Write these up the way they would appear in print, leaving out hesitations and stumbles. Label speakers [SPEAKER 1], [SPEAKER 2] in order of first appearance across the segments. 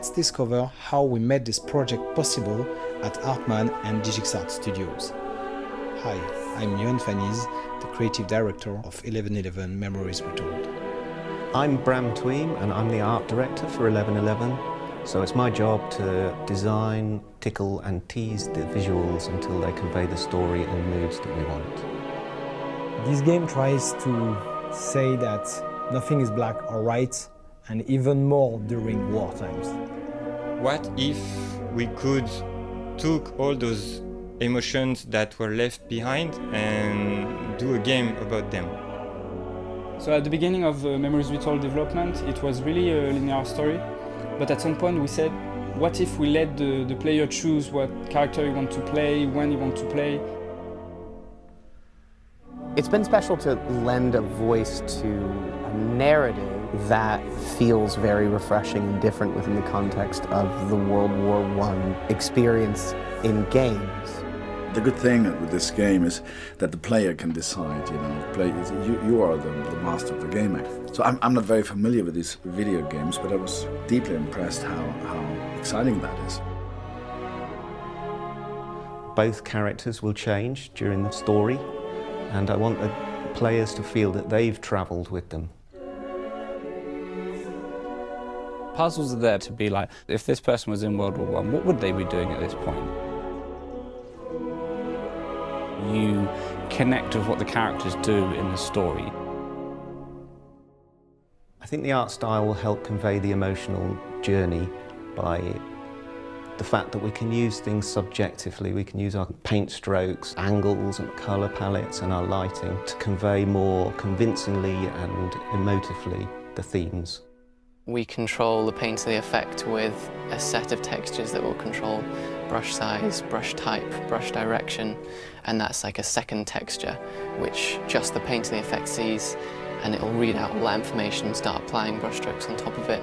[SPEAKER 1] let's discover how we made this project possible at Aardman and Digixart Studios. Hi, I'm Yoan Fanise, the creative director of 1111 Memories Retold.
[SPEAKER 2] I'm Bram Ttwheam and I'm the art director for 1111. So it's my job to design, tickle and tease the visuals until they convey the story and moods that we want.
[SPEAKER 1] This game tries to say that nothing is black or white, and even more during war times.
[SPEAKER 3] What if we could took all those emotions that were left behind and do a game about them?
[SPEAKER 4] So at the beginning of Memories Retold development, it was really a linear story. But at some point we said, what if we let the player choose what character you want to play, when you want to play?
[SPEAKER 5] It's been special to lend a voice to a narrative that feels very refreshing and different within the context of the World War I experience in games.
[SPEAKER 6] The good thing with this game is that the player can decide, you are the master of the game. So I'm not very familiar with these video games, but I was deeply impressed how exciting that is.
[SPEAKER 2] Both characters will change during the story, and I want the players to feel that they've travelled with them.
[SPEAKER 7] Puzzles are there to be like, if this person was in World War I, what would they be doing at this point? You connect with what the characters do in the story.
[SPEAKER 2] I think the art style will help convey the emotional journey by the fact that we can use things subjectively. We can use our paint strokes, angles and colour palettes and our lighting to convey more convincingly and emotively the themes.
[SPEAKER 8] We control the painterly effect with a set of textures that will control brush size, brush type, brush direction, and that's like a second texture which just the painterly effect sees, and it'll read out all that information and start applying brush strokes on top of it.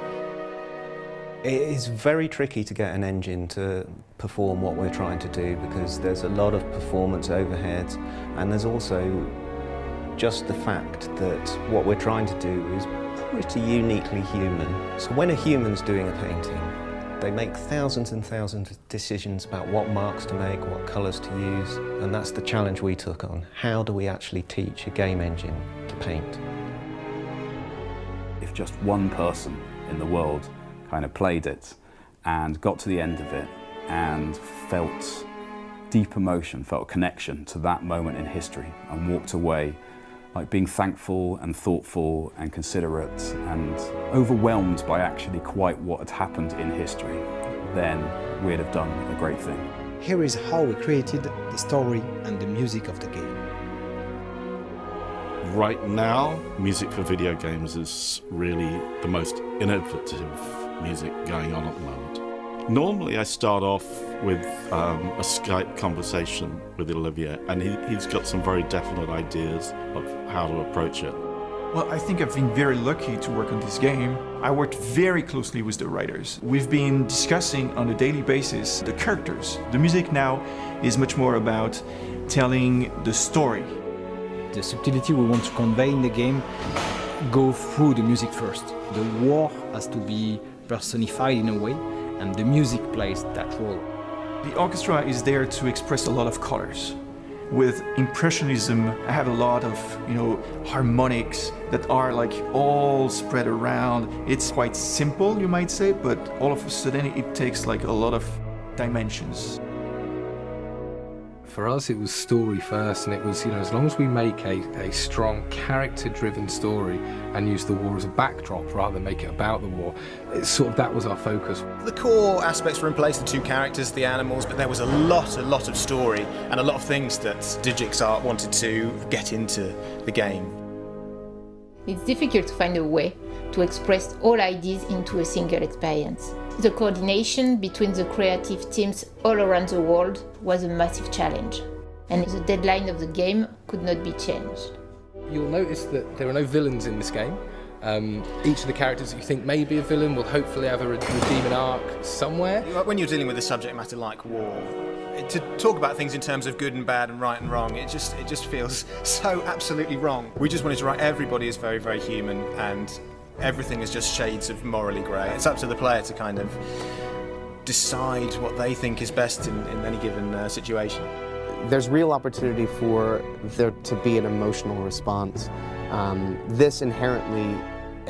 [SPEAKER 2] It is very tricky to get an engine to perform what we're trying to do because there's a lot of performance overheads, and there's also just the fact that what we're trying to do is pretty uniquely human. So when a human's doing a painting, they make thousands and thousands of decisions about what marks to make, what colours to use, and that's the challenge we took on. How do we actually teach a game engine to paint?
[SPEAKER 9] If just one person in the world kind of played it and got to the end of it and felt deep emotion, felt a connection to that moment in history and walked away like being thankful and thoughtful and considerate and overwhelmed by actually quite what had happened in history, then we'd have done a great thing.
[SPEAKER 1] Here is how we created the story and the music of the game.
[SPEAKER 10] Right now, music for video games is really the most innovative music going on at the moment. Normally I start off with a Skype conversation with Olivier, and he's got some very definite ideas of how to approach it.
[SPEAKER 11] Well, I think I've been very lucky to work on this game. I worked very closely with the writers. We've been discussing on a daily basis the characters. The music now is much more about telling the story.
[SPEAKER 1] The subtlety we want to convey in the game go through the music first. The war has to be personified in a way, and the music plays that role.
[SPEAKER 11] The orchestra is there to express a lot of colors. With Impressionism, I have a lot of, harmonics that are like all spread around. It's quite simple, you might say, but all of a sudden it takes like a lot of dimensions.
[SPEAKER 12] For us, it was story first, and it was, as long as we make a strong character-driven story and use the war as a backdrop rather than make it about the war, that was our focus.
[SPEAKER 13] The core aspects were in place, the two characters, the animals, but there was a lot of story and a lot of things that Digixart wanted to get into the game.
[SPEAKER 14] It's difficult to find a way to express all ideas into a single experience. The coordination between the creative teams all around the world was a massive challenge, and the deadline of the game could not be changed.
[SPEAKER 12] You'll notice that there are no villains in this game. Each of the characters that you think may be a villain will hopefully have a redeeming arc somewhere.
[SPEAKER 13] When you're dealing with a subject matter like war, to talk about things in terms of good and bad and right and wrong, it just feels so absolutely wrong. We just wanted to write everybody is very, very human, and everything is just shades of morally grey. It's up to the player to kind of decide what they think is best in any given situation.
[SPEAKER 5] There's real opportunity for there to be an emotional response. This inherently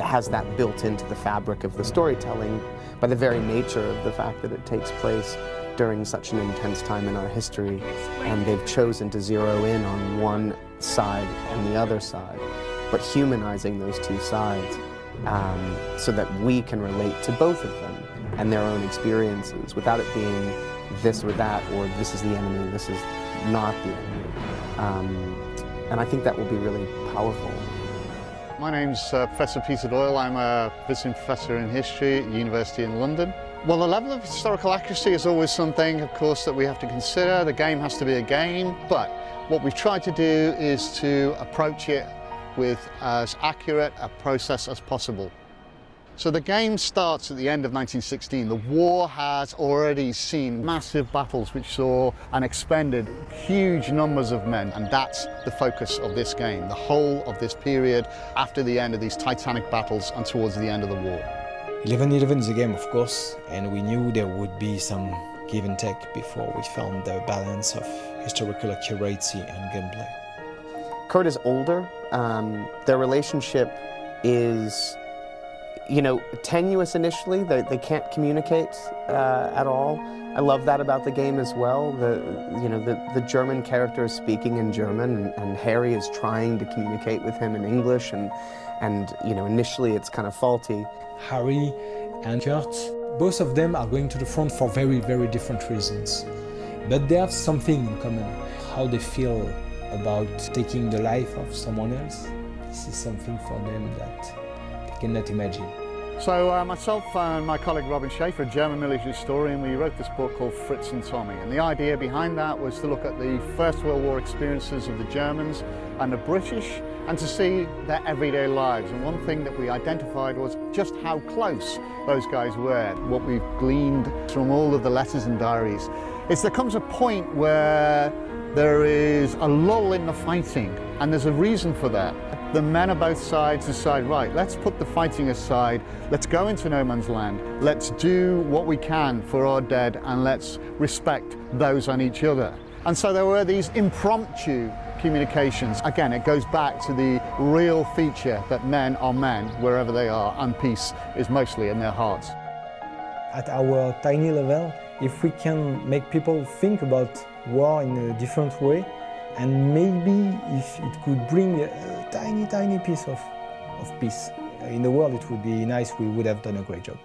[SPEAKER 5] has that built into the fabric of the storytelling by the very nature of the fact that it takes place during such an intense time in our history, and they've chosen to zero in on one side and the other side, but humanizing those two sides so that we can relate to both of them and their own experiences without it being this or that, or this is the enemy, this is not the enemy. And I think that will be really powerful.
[SPEAKER 15] My name's Professor Peter Doyle. I'm a visiting professor in history at the University in London. Well, the level of historical accuracy is always something, of course, that we have to consider. The game has to be a game, but what we've tried to do is to approach it with as accurate a process as possible. So the game starts at the end of 1916. The war has already seen massive battles which saw and expended huge numbers of men, and that's the focus of this game, the whole of this period after the end of these titanic battles and towards the end of the war.
[SPEAKER 1] 1111 is a game, of course, and we knew there would be some give and take before we found the balance of historical accuracy and gameplay.
[SPEAKER 5] Kurt is older. Their relationship is, you know, tenuous initially. They can't communicate at all. I love that about the game as well. The German character is speaking in German, and Harry is trying to communicate with him in English, and you know, initially it's kind of faulty.
[SPEAKER 1] Harry and Kurt, both of them are going to the front for very, very different reasons. But they have something in common, how they feel about taking the life of someone else. This is something for them that they cannot imagine.
[SPEAKER 15] So myself and my colleague Robin Schaefer, a German military historian, we wrote this book called Fritz and Tommy. And the idea behind that was to look at the First World War experiences of the Germans and the British, and to see their everyday lives. And one thing that we identified was just how close those guys were. What we've gleaned from all of the letters and diaries is there comes a point where there is a lull in the fighting, and there's a reason for that. The men of both sides decide, right, let's put the fighting aside, let's go into no man's land, let's do what we can for our dead, and let's respect those on each other. And so there were these impromptu communications. Again, it goes back to the real feature that men are men wherever they are, and peace is mostly in their hearts.
[SPEAKER 1] At our tiny level, if we can make people think about war in a different way, and maybe if it could bring a tiny piece of peace in the world, it would be nice. We would have done a great job.